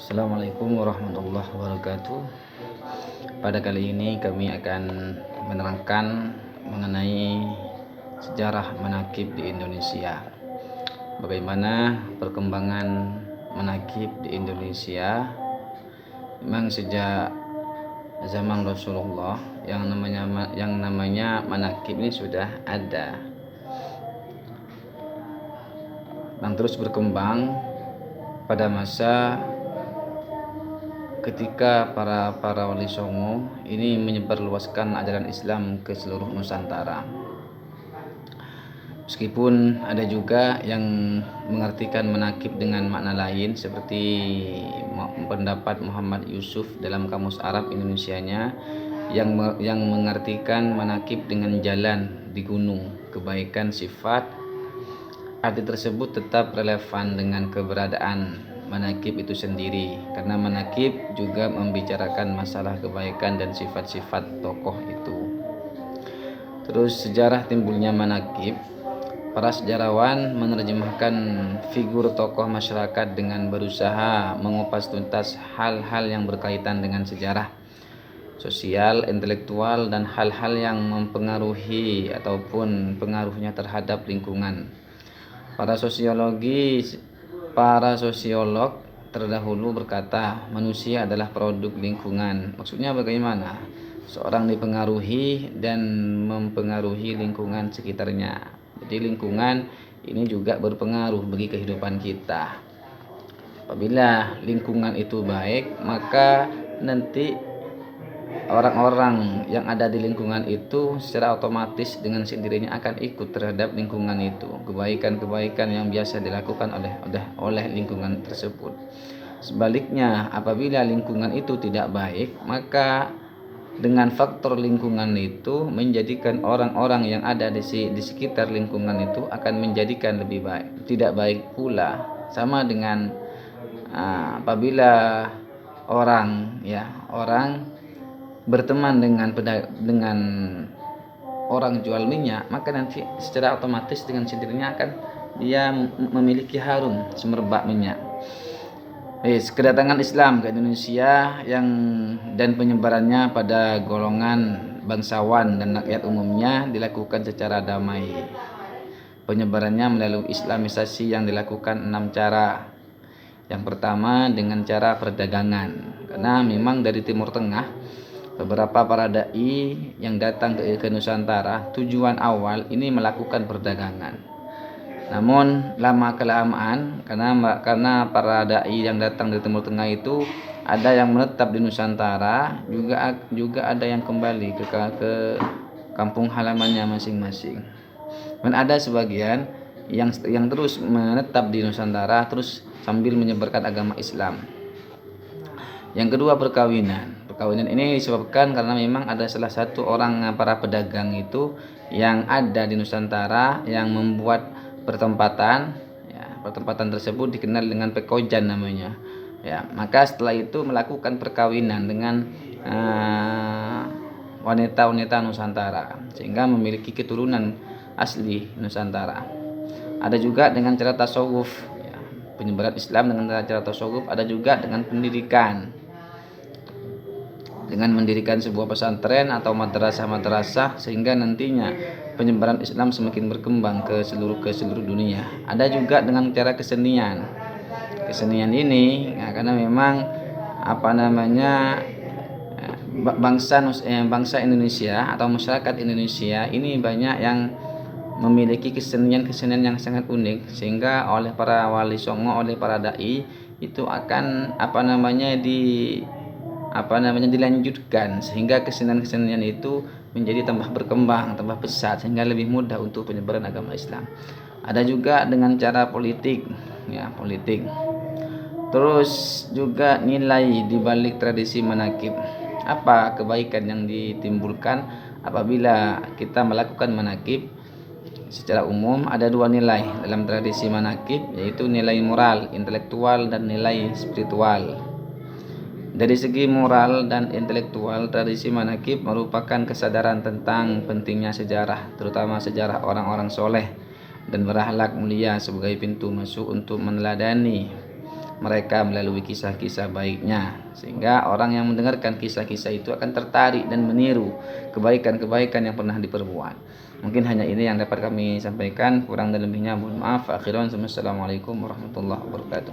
Assalamualaikum warahmatullahi wabarakatuh. Pada kali ini kami akan menerangkan mengenai sejarah manaqib di Indonesia. Bagaimana perkembangan manaqib di Indonesia? Memang sejak zaman Rasulullah yang namanya manaqib ini sudah ada dan terus berkembang pada masa ketika para wali songo ini menyebarluaskan ajaran Islam ke seluruh Nusantara. Meskipun ada juga yang mengartikan manaqib dengan makna lain seperti pendapat Muhammad Yusuf dalam Kamus Arab Indonesianya yang mengartikan manaqib dengan jalan di gunung, kebaikan sifat. Arti tersebut tetap relevan dengan keberadaan manaqib itu sendiri, karena manaqib juga membicarakan masalah kebaikan dan sifat-sifat tokoh itu. Terus sejarah timbulnya manaqib, para sejarawan menerjemahkan figur tokoh masyarakat dengan berusaha mengupas tuntas hal-hal yang berkaitan dengan sejarah, sosial, intelektual, dan hal-hal yang mempengaruhi ataupun pengaruhnya terhadap lingkungan. Para sosiolog terdahulu berkata manusia adalah produk lingkungan. Maksudnya bagaimana? Seorang dipengaruhi dan mempengaruhi lingkungan sekitarnya. Jadi lingkungan ini juga berpengaruh bagi kehidupan kita. Apabila lingkungan itu baik, maka nanti orang-orang yang ada di lingkungan itu secara otomatis dengan sendirinya akan ikut terhadap lingkungan itu, kebaikan-kebaikan yang biasa dilakukan oleh lingkungan tersebut. Sebaliknya, apabila lingkungan itu tidak baik, maka dengan faktor lingkungan itu menjadikan orang-orang yang ada di sekitar lingkungan itu akan menjadikan lebih baik, tidak baik pula. Sama dengan apabila orang berteman dengan orang jual minyak, maka nanti secara otomatis dengan sendirinya akan dia memiliki harum semerbak minyak. Kedatangan Islam ke Indonesia dan penyebarannya pada golongan bangsawan dan rakyat umumnya dilakukan secara damai. Penyebarannya melalui Islamisasi yang dilakukan 6 cara. Yang pertama dengan cara perdagangan, karena memang dari Timur Tengah beberapa para dai yang datang ke Nusantara tujuan awal ini melakukan perdagangan. Namun lama kelamaan karena para dai yang datang dari Timur Tengah itu ada yang menetap di Nusantara, juga ada yang kembali ke kampung halamannya masing-masing. Dan ada sebagian yang terus menetap di Nusantara terus sambil menyebarkan agama Islam. Yang kedua, perkawinan. Perkawinan ini disebabkan karena memang ada salah satu orang para pedagang itu yang ada di Nusantara yang membuat pertempatan. Pertempatan tersebut dikenal dengan pekojan namanya. Maka setelah itu melakukan perkawinan dengan wanita-wanita Nusantara sehingga memiliki keturunan asli Nusantara. Ada juga dengan cara tasawuf, penyebaran Islam dengan cara tasawuf. Ada juga dengan pendidikan, dengan mendirikan sebuah pesantren atau madrasah sehingga nantinya penyebaran Islam semakin berkembang ke seluruh dunia. Ada juga dengan cara kesenian ini karena memang bangsa Indonesia atau masyarakat Indonesia ini banyak yang memiliki kesenian yang sangat unik, sehingga oleh para wali songo, oleh para dai itu akan dilanjutkan sehingga kesenian itu menjadi tambah berkembang, tambah besar sehingga lebih mudah untuk penyebaran agama Islam. Ada juga dengan cara politik. Terus juga nilai di balik tradisi manaqib. Apa kebaikan yang ditimbulkan apabila kita melakukan manaqib? Secara umum ada 2 nilai dalam tradisi manaqib, yaitu nilai moral, intelektual, dan nilai spiritual. Dari segi moral dan intelektual, tradisi manaqib merupakan kesadaran tentang pentingnya sejarah, terutama sejarah orang-orang soleh dan berakhlak mulia sebagai pintu masuk untuk meneladani mereka melalui kisah-kisah baiknya, sehingga orang yang mendengarkan kisah-kisah itu akan tertarik dan meniru kebaikan-kebaikan yang pernah diperbuat. Mungkin hanya ini yang dapat kami sampaikan, kurang dan lebihnya mohon maaf. Akhiran, assalamualaikum warahmatullahi wabarakatuh.